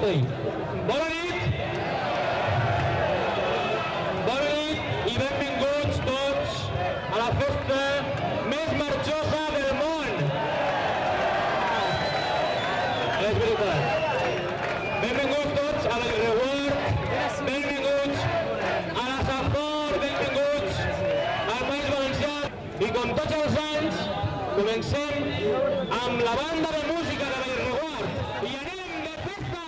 estoy. Bona nit! Bona nit i benvinguts tots a la festa més marxosa del món! És veritat. Benvinguts tots a la Reward, benvinguts a la Safor, benvinguts al País Valencià. I com tots els anys, comencem amb la banda de música de la Reward. I anem de festa!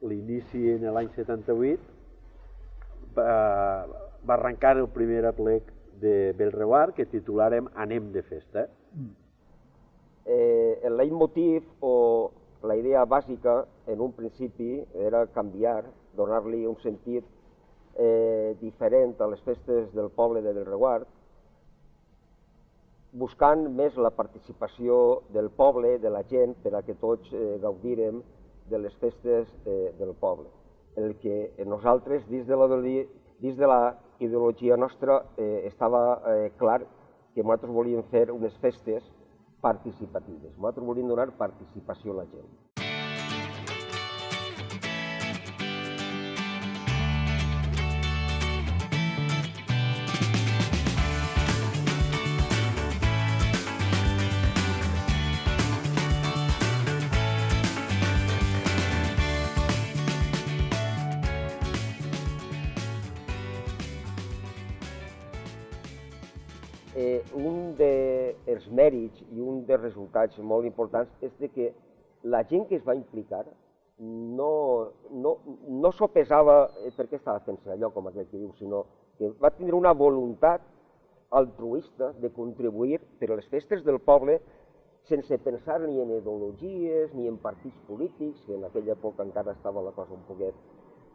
L'inici en l'any 78 va arrencar el primer aplec de Bellreguard que titulàrem Anem de festa. El leitmotiv o la idea bàsica en un principi era canviar, donar-li un sentit diferent a les festes del poble de Bellreguard, buscant més la participació del poble, de la gent, per a que tots gaudírem de les festes del poble. El que nosaltres, dins de la ideologia nostra, estava clar que nosaltres volíem fer unes festes participatives. Nosaltres volíem donar participació a la gent. Un dels mèrits i un dels resultats molt importants és que la gent que es va implicar no s'ho pesava perquè estava fent allò, com aquell que diu, sinó que va tindre una voluntat altruista de contribuir per a les festes del poble sense pensar ni en ideologies ni en partits polítics, que en aquella època encara estava la cosa un poquet.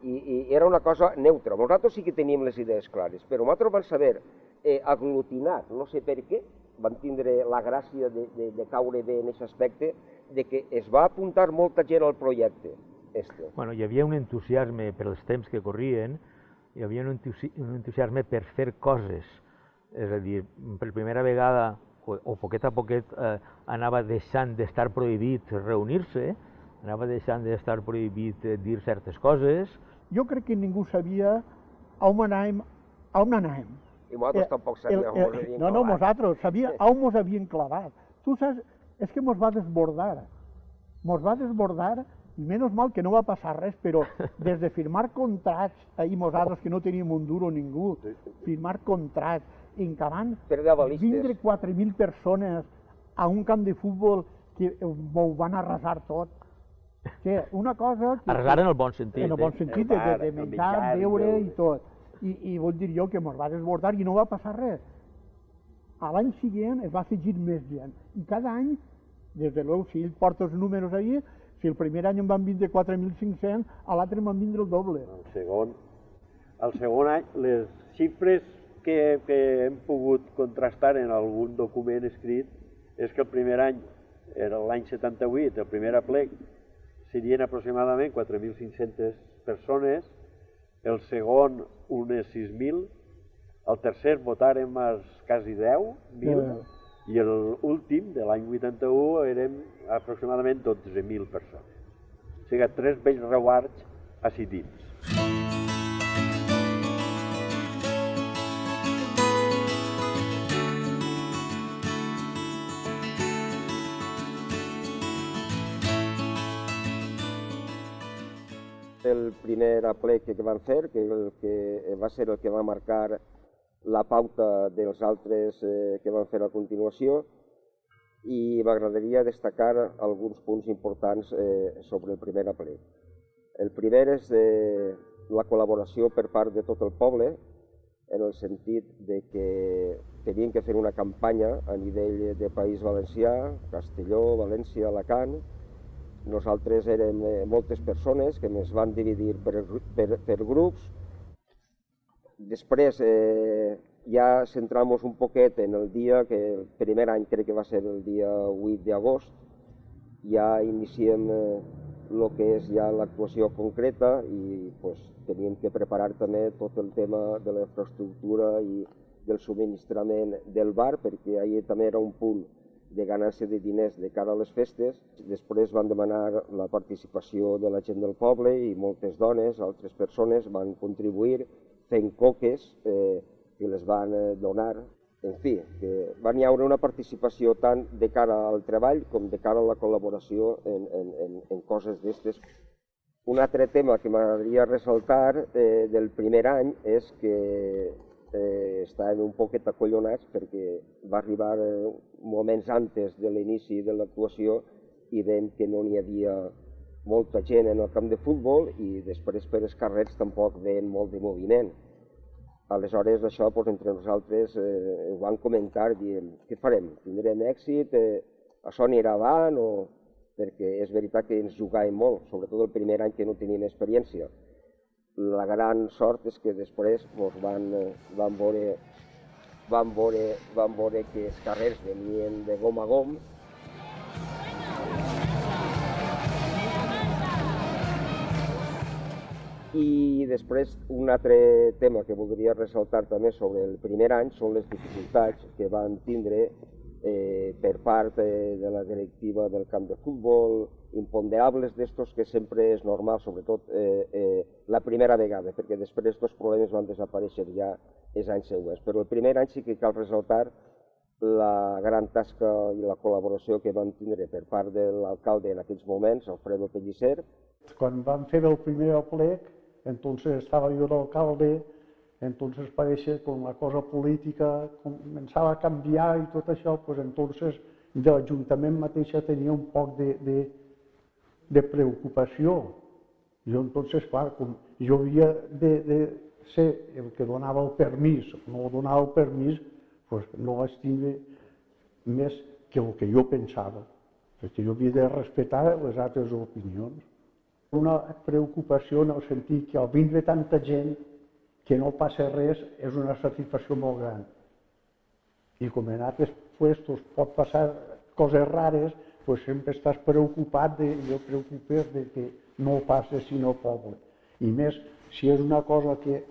I era una cosa neutra. Nosaltres sí que teníem les idees clares, però nosaltres vam saber aglutinar, no sé per què, van tindre la gràcia de caure bé en aquest aspecte, de que es va apuntar molta gent al projecte. Bueno, hi havia un entusiasme per els temps que corrien, hi havia un entusiasme per fer coses, és a dir, per primera vegada, o poquet a poquet, anava deixant d'estar prohibit reunir-se, anava deixant d'estar prohibit dir certes coses. Jo crec que ningú sabia on anàvem. I nosaltres tampoc sabíem on ens havien clavat. No, nosaltres sabíem on ens havien clavat. Tu saps, és que ens va desbordar. Ens va desbordar i menys mal que no va passar res, però des de firmar contrats, ahir nosaltres que no teníem un duro ningú, firmar contrats, encabant vindre 4.000 persones a un camp de futbol que ho van arrasar tot. Una cosa... Arrasar en el bon sentit. En el bon sentit, de menjar, beure i tot. I vull dir jo que ens va desbordar i no va passar res. A l'any següent es va afegir més gent. I cada any, des de l'ou, si ell porta els números ahir, si el primer any en van vindre 4.500, a l'altre en van vindre el doble. El segon any, les xifres que hem pogut contrastar en algun document escrit és que el primer any, era l'any 78, el primer aplec, serien aproximadament 4.500 persones, el segon unes 6.000, el tercer votàrem quasi 10.000 i l'últim, de l'any 81, érem aproximadament 12.000 persones. O sigui, 3 bells reguards assidits. ser el primer aplec que van fer, que va ser el que va marcar la pauta dels altres que van fer a continuació, i m'agradaria destacar alguns punts importants sobre el primer aplec. El primer és la col·laboració per part de tot el poble, en el sentit de que tenien que fer una campanya a nivell de País Valencià, Castelló, València, Alacant. Nosaltres érem moltes persones que ens van dividir per grups. Després ja centramos un poquet en el dia, que el primer any crec que va ser el dia 8 d'agost, ja iniciem el que és ja l'actuació concreta i teníem que preparar també tot el tema de la infraestructura i del subministrament del bar, perquè allà també era un punt de ganància de diners de cara a les festes. Després van demanar la participació de la gent del poble i moltes dones, altres persones, van contribuir fent coques que les van donar. En fi, que van hi haure una participació tant de cara al treball com de cara a la col·laboració en coses d'estes. Un altre tema que m'agradaria ressaltar del primer any és que estàvem un poquet acollonats perquè va arribar moments antes de l'inici de l'actuació i veiem que no n'hi havia molta gent en el camp de futbol i després per els carrers tampoc veiem molt de moviment. Aleshores, això entre nosaltres ho vam comentar, dient, què farem? Tindrem èxit? Això anirà avant? Perquè és veritat que ens jugàvem molt, sobretot el primer any que no teníem experiència. La gran sort és que després vam veure que els carrers venien de gom a gom. I després un altre tema que voldria ressaltar també sobre el primer any són les dificultats que van tindre per part de la directiva del camp de futbol, imponderables d'estos que sempre és normal, sobretot la primera vegada, perquè després aquests problemes van desaparèixer ja els anys següents. Però el primer any sí que cal ressaltar la gran tasca i la col·laboració que van tindre per part de l'alcalde en aquells moments, Alfredo Pellicer. Quan van fer el primer aplec, entonces estaba yo de alcalde, entonces parece con la cosa política comenzaba a canviar i tot això, pues entonces de l'Ajuntament mateixa tenia un poc de preocupació. Jo entonces, clar, com jo havia de ser el que donava el permís, no donava el permís, pues no vaig tindre més que el que jo pensava, perquè jo havia de respectar les altres opinions. Una preocupació en el sentit que al vindre tanta gent que no passa res és una satisfacció molt gran. I com en altres puestos pot passar coses rares, pues sempre estàs preocupat, jo preocupes de que no passi sinó al poble. I més, si és una cosa que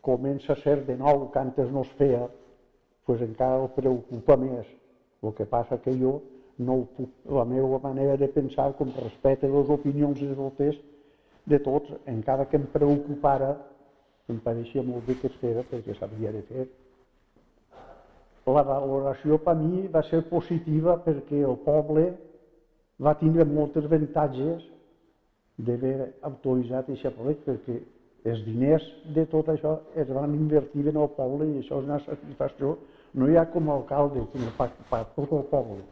comença a ser de nou, que antes no es feia, pues encara el preocupa més. El que passa que jo no ho puc, la meva manera de pensar, com respecte les opinions de tots, encara que em preocupara, em pareixia molt bé que es fera perquè s'havia de fer. La valoració per mi va ser positiva perquè el poble va tindre molts avantatges d'haver autoritzat aquest projecte, perquè els diners de tot això es van invertir en el poble i això és una satisfacció, no hi ha com a alcalde, sinó per tot el poble.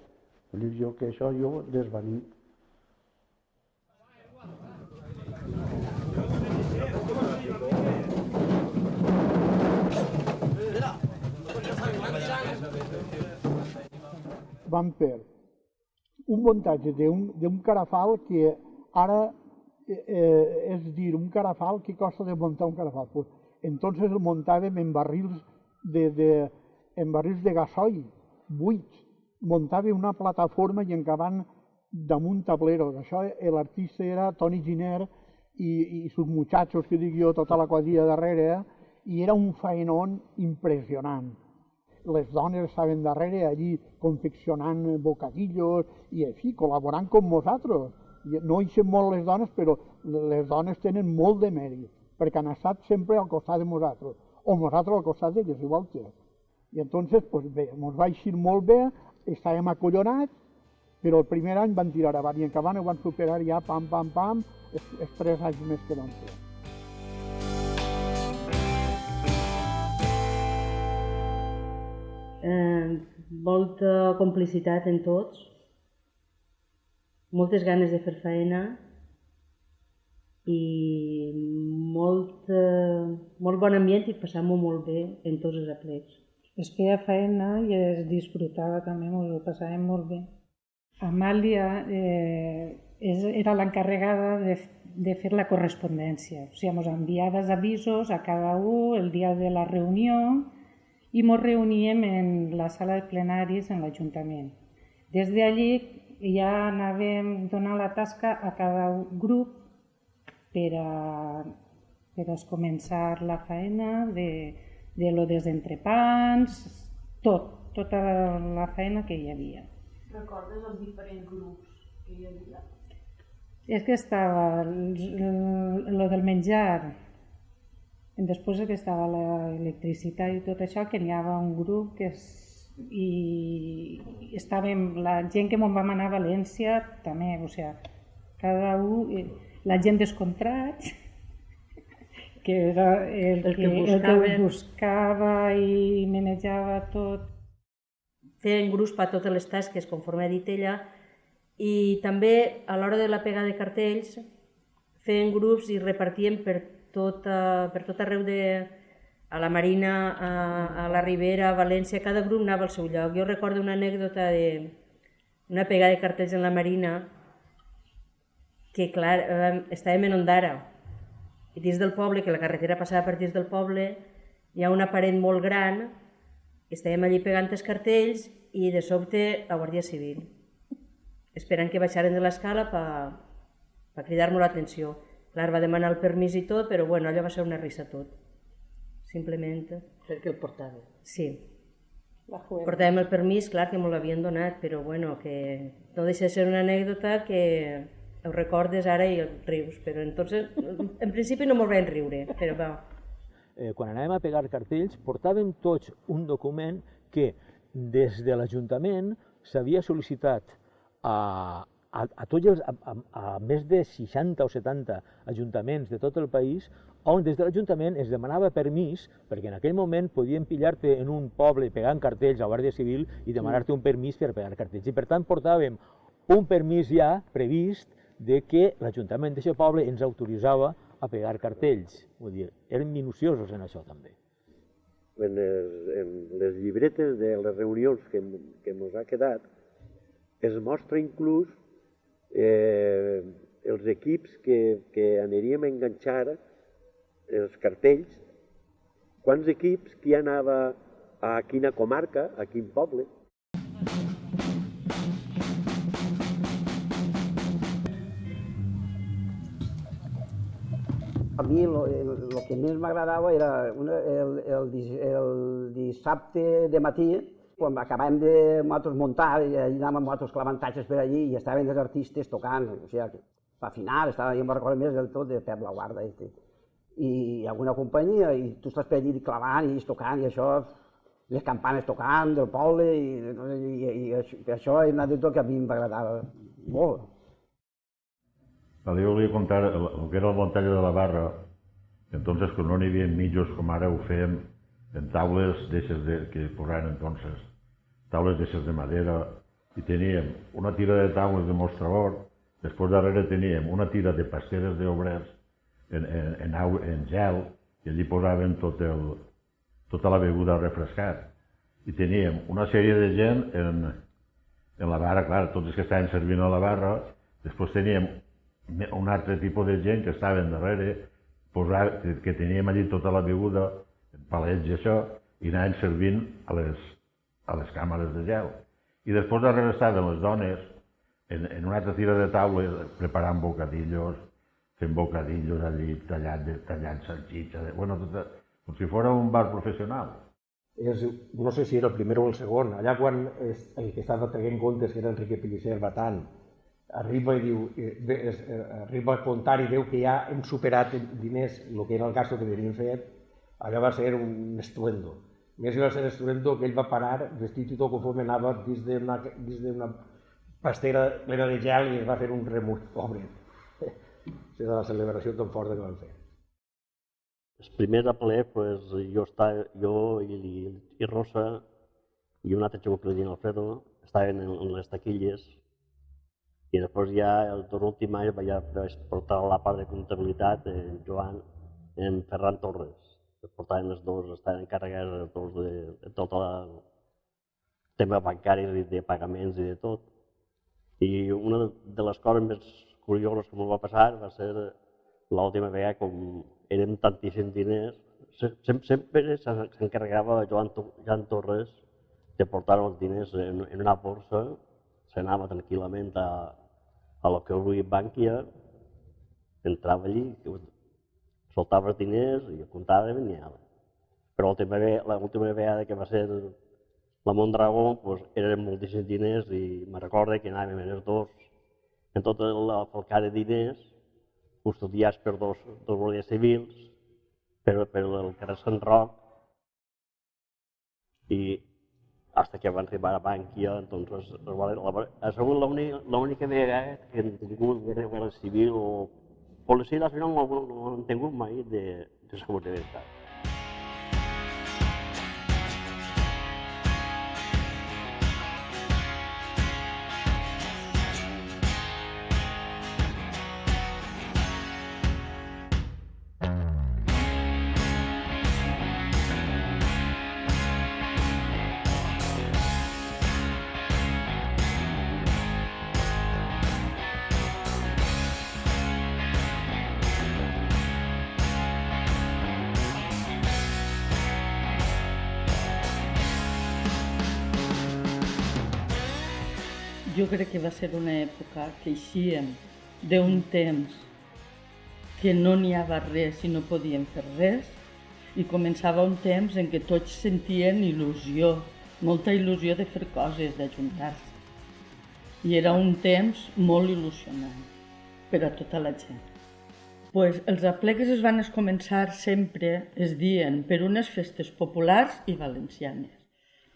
Jo que això jo desvanim. Vam fer un muntatge d'un carafal que ara, és dir, un carafal que costa de muntar un carafal. Pues, entonces el muntàvem en barrils de gasoil buits. Muntàvem una plataforma i encavant damunt tableros. Això l'artista era Toni Giner i sus muchachos, que dic jo, tota la quadrilla darrere, i era un faenón impressionant. Les dones estaven darrere allí confeccionant bocadillos i, en fi, col·laborant com nosaltres. No hi són molt les dones, però les dones tenen molt de mèrit, perquè han estat sempre al costat de nosaltres, o nosaltres al costat d'elles, igual que. I entonces, pues bé, ens va eixir molt bé, estàvem acollonats, però el primer any van tirar avant i en Cabana ho van superar ja pam, pam, pam, els 3 anys més que van fer. Molta complicitat en tots, moltes ganes de fer feina i molt bon ambient i passar-m'ho molt bé en tots els aplecs. Es feia feina i es disfrutava també, ho passàvem molt bé. Amàlia era l'encarregada de fer la correspondència, o sigui, ens enviava els avisos a cada un el dia de la reunió i ens reuníem en la sala de plenaris en l'Ajuntament. Des d'allí ja anàvem donant la tasca a cada grup per a començar la feina de lo dels entrepans, tota la feina que hi havia. Recordes els diferents grups que hi havia? És que estava lo del menjar, després que estava l'electricitat i tot això, que n'hi havia un grup i estàvem, la gent que vam anar a València també, o sigui, cada un, la gent dels contrats, que era el que buscava i manejava tot. Feien grups per totes les tasques, conforme ha dit ella, i també a l'hora de la pega de cartells feien grups i repartien per tot arreu a la Marina, a la Ribera, a València, cada grup anava al seu lloc. Jo recordo una anècdota d'una pega de cartells en la Marina que, clar, estàvem en Ondara i dins del poble, que la carretera passava per dins del poble, hi ha una paret molt gran, estàvem allí pegant els cartells i de sobte la Guàrdia Civil, esperant que baixaren de l'escala per cridar-nos l'atenció. Clar, va demanar el permís i tot, però bueno, allò va ser una risa tot. Simplement... Perquè el portava. Sí. Portàvem el permís, clar que m'ho l'havien donat, però bueno, que no deixa de ser una anècdota que ho recordes ara i rius, però entonces, en principi no m'ho vam riure, però va. Quan anàvem a pegar cartells, portàvem tots un document que des de l'Ajuntament s'havia sol·licitat a més de 60 o 70 ajuntaments de tot el país, on des de l'Ajuntament es demanava permís, perquè en aquell moment podien pillar-te en un poble pegant cartells a la Guàrdia Civil i demanar-te un permís per pegar cartells. I per tant portàvem un permís ja previst de que l'Ajuntament d'aquest poble ens autoritzava a pegar cartells. Vull dir, eren minuciosos en això també. En les llibretes de les reunions que ens ha quedat, es mostra inclús els equips que aniríem a enganxar els cartells, quants equips, qui anava a quina comarca, a quin poble. A mi el que més m'agradava era el dissabte de matí, quan acabàvem de nosaltres muntar, i anàvem nosaltres clavant tatxes per allí i estaven els artistes tocant, o sigui, per final, jo me'n recordo més del tot de Pep La Guarda, i alguna companyia, i tu estàs per allí clavant i tocant, i això, les campanes tocant del poble, i això és una anècdota que a mi m'agradava molt. Jo volia contar el que era el muntatge de la barra, entonces que no n'hi havia mitjos com ara ho fèiem en taules d'eixes que posaven entonces, taules d'eixes de madera, i teníem una tira de taules de mostrador, després darrere teníem una tira de pasteres d'obrers en gel, i allí posaven tota la beguda refrescat. I teníem una sèrie de gent en la barra, clar, tots els que estaven servint a la barra, després teníem un altre tipus de gent que estaven darrere, que teníem allí tota la beguda, palets i això, i anaven servint a les càmeres de gel. I després darrere estaven les dones en una altra tira de taula preparant bocadillos, fent bocadillos allí, tallant salxitxa, com si fos un bar professional. No sé si era el primer o el segon, allà quan el que estava traient comptes, que era Enrique Pellicer Batán, arriba a comptar i veu que ja hem superat diners el que era el gasto que teníem fet, allò va ser un estruendo. Més va ser estruendo que ell va parar, vestit i tot conforme anava dins d'una pastera plena de gel i es va fer un remull, pobre. Era la celebració tan forta que van fer. El primer ple, jo i Rosa i un altre xicó que li diuen Alfredo estaven en les taquilles i després ja el últim any vaig portar la part de comptabilitat en Joan i en Ferran Torres. Portaven els dos, estaven encarregats els dos de tot el tema bancari i de pagaments i de tot. I una de les coses més curioses que em va passar va ser l'última vegada com érem tantíssims diners, sempre s'encarregava Joan Torres de portar els diners en una borsa, s'anava tranquil·lament a lo que avui Bànquia, entrava allí, soltava els diners i comptava i venia. Però l'última vegada que va ser la Mondragón eren moltíssims diners i me recordo que anàvem els dos en tota la falcada de diners custodiats per dos guàrdies civils per el carrer Sant Roc i hasta que van arribar a Bànquia, entonces ha sigut l'única vegada que hem tingut guàrdia civil o policia nacional no hem tingut mai de seguretat. Jo crec que va ser una època que eixíem d'un temps que no n'hi havia res i no podíem fer res i començava un temps en què tots sentien il·lusió, molta il·lusió de fer coses, d'ajuntar-se. I era un temps molt il·lusionant per a tota la gent. Els aplecs es van començar sempre, es dien, per unes festes populars i valencianes,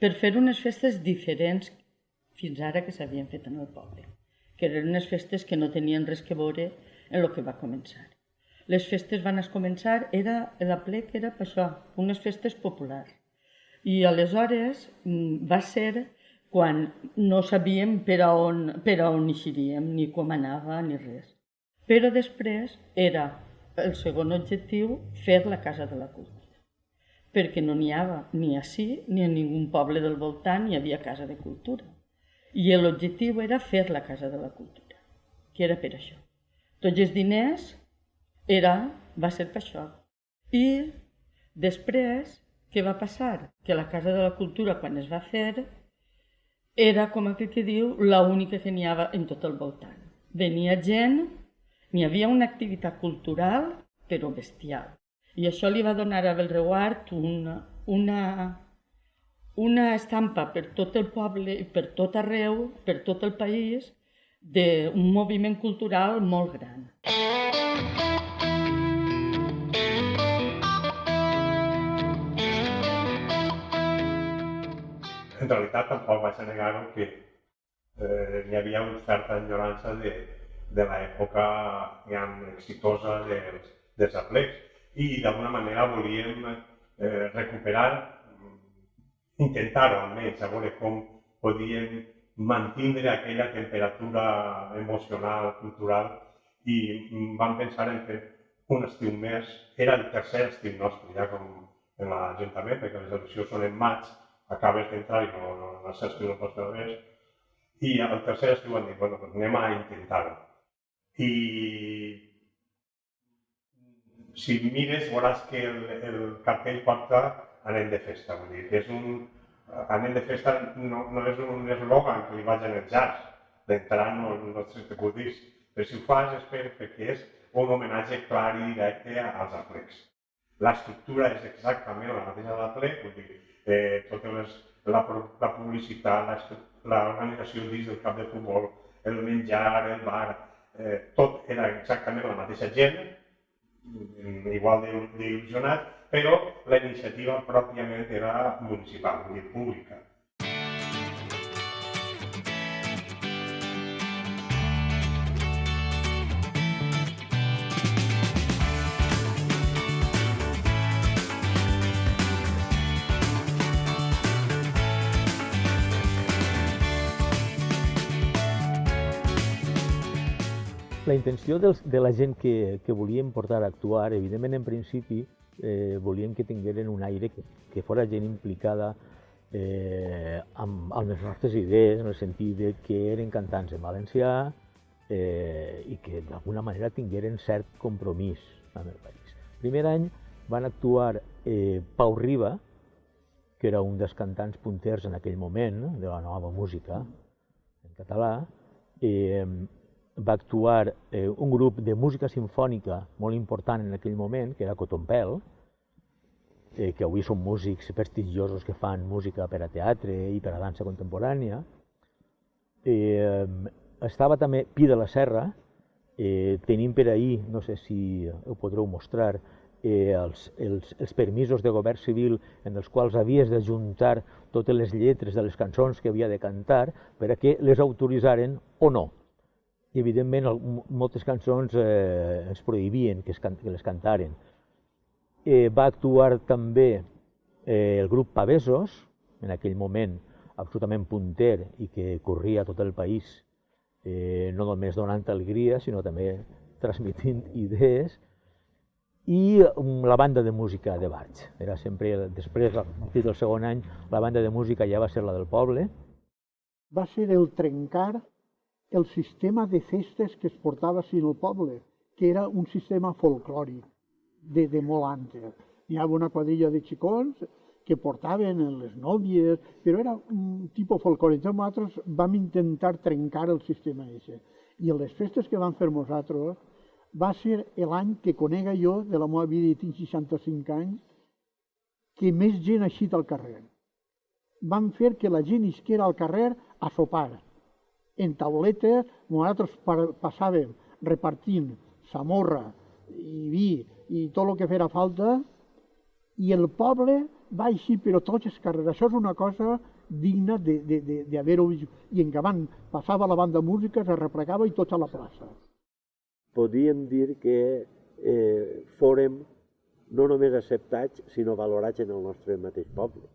per fer unes festes diferents fins ara que s'havien fet en el poble, que eren unes festes que no tenien res que veure en el que va començar. Les festes van començar, l'aplec era per això, unes festes populars. I aleshores va ser quan no sabíem per a on eixiríem, ni com anava, ni res. Però després era el segon objectiu fer la Casa de la Cultura, perquè no n'hi havia ni ací ni en ningú poble del voltant hi havia Casa de Cultura. I l'objectiu era fer la Casa de la Cultura, que era per això. Tots els diners va ser per això. I després, què va passar? Que la Casa de la Cultura, quan es va fer, era, com aquell que diu, l'única que n'hi havia en tot el voltant. Venia gent, n'hi havia una activitat cultural, però bestial. I això li va donar a Bellreguard una estampa per tot el poble i per tot arreu, per tot el país, d'un moviment cultural molt gran. En realitat tampoc vaig a negar que hi havia una certa enyorança de l'època exitosa dels aplecs i d'alguna manera volíem recuperar, intentar-ho almenys, a veure com podíem mantenir aquella temperatura emocional, cultural, i vam pensar en fer un estiu més. Era el tercer estiu nostre, ja com en l'Ajuntament, perquè les eleccions són en maig, acabes d'entrar i no el estiu no pots fer res. I el tercer estiu vam dir, bueno, anem a intentar-ho. I si mires veuràs que el cartell porta anem de festa, vull dir que és anem de festa no és un eslògan que li vagin els jazz, d'entrar no t'acudis, però si ho fas és perquè és un homenatge clar i directe als aplecs. L'estructura és exactament la mateixa de l'aplec, vull dir, la publicitat, l'organització dins del camp de futbol, el menjar, el bar, tot era exactament la mateixa gent, igual d'il·lusionat, però la iniciativa pròpiament era municipal, vull dir, pública. La intenció de la gent que volíem portar a actuar, evidentment, en principi, volien que tingueren un aire que fos gent implicada amb les nostres idees, en el sentit de que eren cantants en valencià i que d'alguna manera tingueren cert compromís amb el país. El primer any van actuar Pau Riba, que era un dels cantants punters en aquell moment de la nova música en català. Va actuar un grup de música simfònica molt important en aquell moment, que era Cotompel, que avui són músics prestigiosos que fan música per a teatre i per a dansa contemporània. Estava també Pi de la Serra, tenim per ahir, no sé si ho podreu mostrar, els permisos de govern civil en els quals havies d'ajuntar totes les lletres de les cançons que havia de cantar per a que les autoritzaren o no. I, evidentment, moltes cançons es prohibien que les cantaren. Va actuar també el grup Pavesos, en aquell moment absolutament punter i que corria tot el país, no només donant alegria, sinó també transmitint idees, i la banda de música de Barx. Era sempre, després, a partir del segon any, la banda de música ja va ser la del poble. Va ser el trencar el sistema de festes que es portava a el poble, que era un sistema folclòric de molt antes. Hi havia una quadrilla de xicons que portaven les nòvies, però era un tipus folclòric. Nosaltres vam intentar trencar el sistema aquest. I les festes que vam fer nosaltres va ser l'any que conega jo, de la meva vida, i tinc 65 anys, que més gent ha eixit al carrer. Vam fer que la gent isquera al carrer a sopar. En tauletes, nosaltres passàvem repartint samorra i vi i tot el que fera falta, i el poble va eixir, però tots els carrers. Això és una cosa digna d'haver-ho vist. I en davant passava la banda de música, es replegava i tots a la plaça. Podíem dir que fórem no només acceptats, sinó valorats en el nostre mateix poble.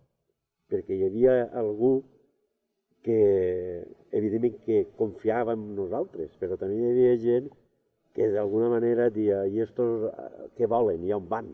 Perquè hi havia algú que, evidentment, que confiava en nosaltres, però també hi havia gent que d'alguna manera deia, i estos què volen, i on van?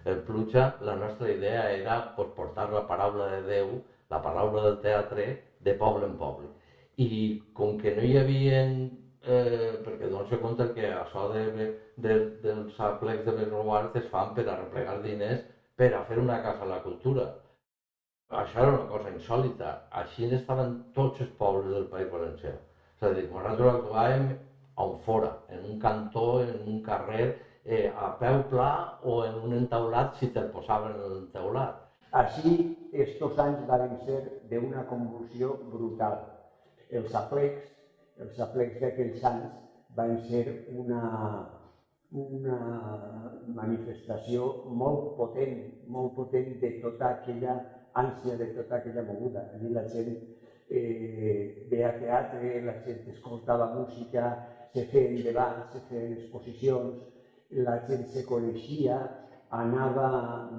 El Pluja, la nostra idea era portar la paraula de Déu, la paraula del teatre, de poble en poble. I com que no hi havia, perquè donar-se compte que això dels aplecs de Besoguard es fan per a replegar diners per a fer una casa a la cultura. Això era una cosa insòlita. Així estaven tots els pobles del País Valencià. És a dir, nosaltres actuàvem on fora, en un cantó, en un carrer, a peu pla o en un entaulat si te'l posaven en el teulat. Així, estos anys van ser d'una convulsió brutal. Els aplecs d'aquells anys van ser una manifestació molt potent de tota aquella ànsia, de tota aquella moguda. Allí la gent veia teatre, la gent escoltava música, se feien debats, se feien exposicions, la gent se coneixia, anava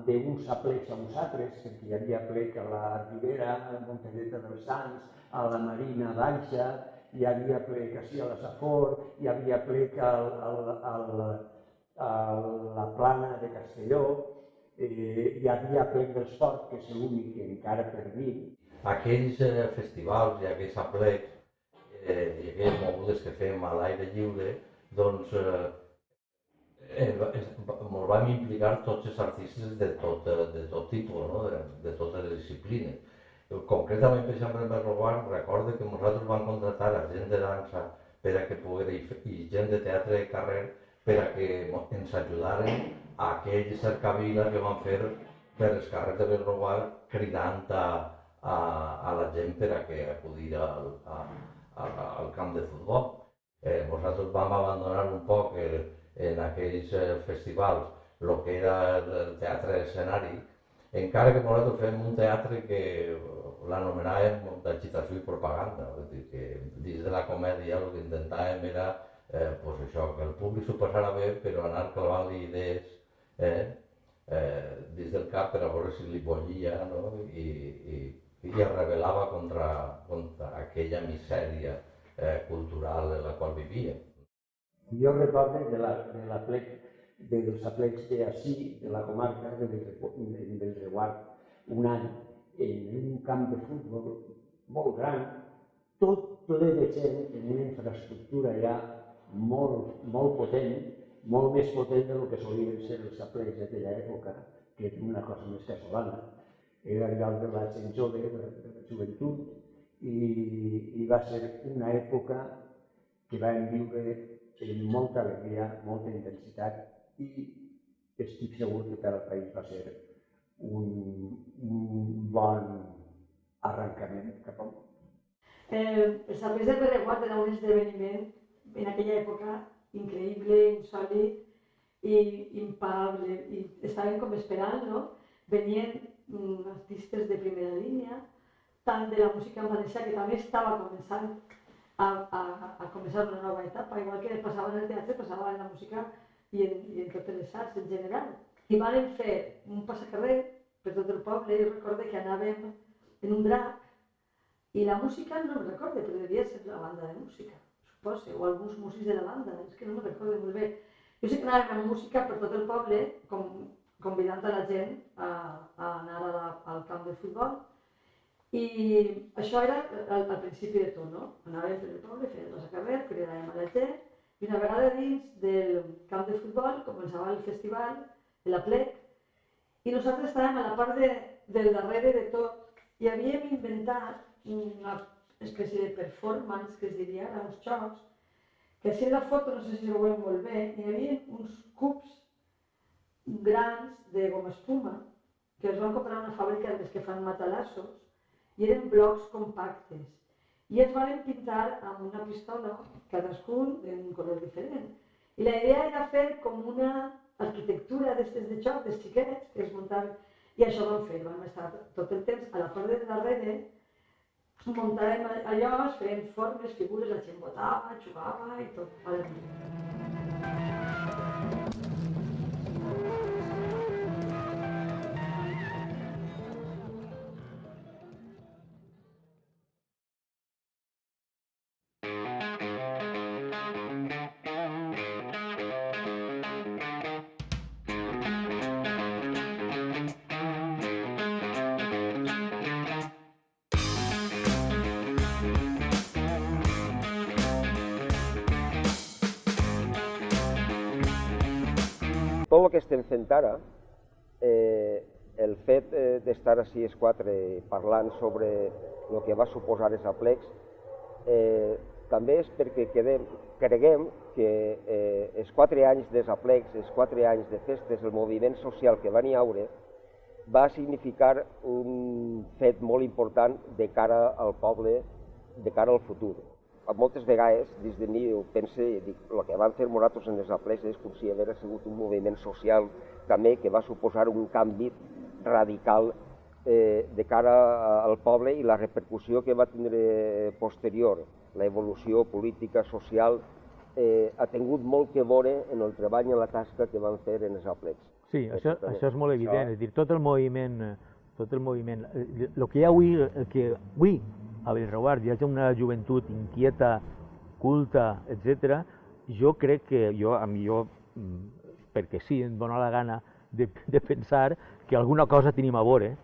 d'uns aplecs a uns altres, perquè hi havia plec a la Ribera, a Montelleta dels Sants, a la Marina d'Anxa, hi havia plec així a la Safor, hi havia plec a la Plana de Castelló, hi havia plec del Sort, que és l'únic que encara pervim. Aquells festivals i aquells aplecs i aquelles mogudes que fem a l'aire lliure, doncs ens vam implicar tots els artistes de tot tipus, de totes les disciplines. Concretament, per exemple, en Berroguard, recordo que nosaltres vam contractar a gent de dansa i gent de teatre de carrer per a que ens ajudaren a aquell cercavila que vam fer per els carrers de Berroguard cridant a la gent per a que acudís al camp de futbol. Nosaltres vam abandonar un poc en aquells festivals el que era el teatre d'escenari, encara que nosaltres fem un teatre que l'anomenàvem d'agitació i propaganda. Vull dir que dins de la comèdia el que intentàvem era això, que el públic s'ho passara bé, però anar clavant-li idees dins del cap per a veure si li bollia i es rebel·lava contra aquella misèria cultural en la qual vivia. Jo recordo dels aplecs d'ací, de la comarca del Reguard, un any en un camp de futbol molt gran, tot ple de gent, en una infraestructura ja molt potent, molt més potent del que solien ser els aplecs d'aquella època, que era una cosa més casolana. Era el lloc de la gent jove, de la joventut, i va ser una època que vam viure amb molta alegria, molta intensitat, i estic segur que per al país va ser un bon arrencament cap a Els aplecs del Berreguard era un esdeveniment en aquella època increïble, insòlit i impagable. I estàvem com esperant, no? Venien artistes de primera línia, tant de la música en valencià, que també estava començant a començar una nova etapa, igual que passava en el teatre, passava en la música i en totes les arts en general. I vam fer un passacarrer per tot el poble, i recordo que anàvem en un drac, i la música no me'n recordo, però devia ser la banda de música, suposo, o alguns músics de la banda, és que no me'n recordo molt bé. Jo sé que anàvem amb música per tot el poble, convidant a la gent a anar al camp de futbol, i això era al principi de tot, no? Anàvem per el poble, fèiem el passacarrer, cridàvem a la gent, i una vegada dins del camp de futbol començava el festival, l'aplec, i nosaltres estàvem a la part del darrere de tot i havíem inventat una espècie de performance, que es diria, era uns xocs, que si la foto, no sé si ho veiem molt bé, hi havia uns cubs grans de goma espuma que es van comprar a una fàbrica que fan matalassos i eren blocs compactes i es van pintar amb una pistola, cadascun d'un color diferent. I la idea era fer com una arquitectura d'aquestes de xoc, dels xiquets, que es muntaven, i això vam fer, vam estar tot el temps a la part de darrere, muntàvem allò, es feien formes, figures, la gent votava, jugava i tot. Tot el que estem fent ara, el fet d'estar així els quatre parlant sobre el que va suposar els aplecs, també és perquè creguem que els 4 anys dels aplecs, els 4 anys de festes, el moviment social que van hi haure, va significar un fet molt important de cara al poble, de cara al futur. moltes vegades, des de mi, pense, dic, el que van fer nosaltres en les aplecs és com si hagués sigut un moviment social també que va suposar un canvi radical de cara al poble i la repercussió que va tindre posterior, l'evolució política, social, ha tingut molt que veure en el treball i en la tasca que van fer en els aplecs. Sí, això és molt evident, és a dir, tot el moviment, el que hi ha avui a Bellreguard hi ha una joventut inquieta, culta, etc. Jo crec que, perquè sí, em dóna la gana de pensar que alguna cosa tenim a veure,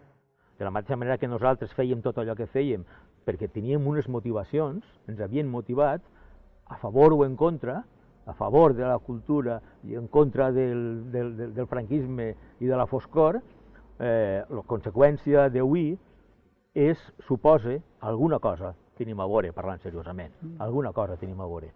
de la mateixa manera que nosaltres fèiem tot allò que fèiem, perquè teníem unes motivacions, ens havien motivat, a favor o en contra, a favor de la cultura i en contra del franquisme i de la foscor, la conseqüència d'avui suposa alguna cosa tenim a veure, parlant seriosament, alguna cosa tenim a veure.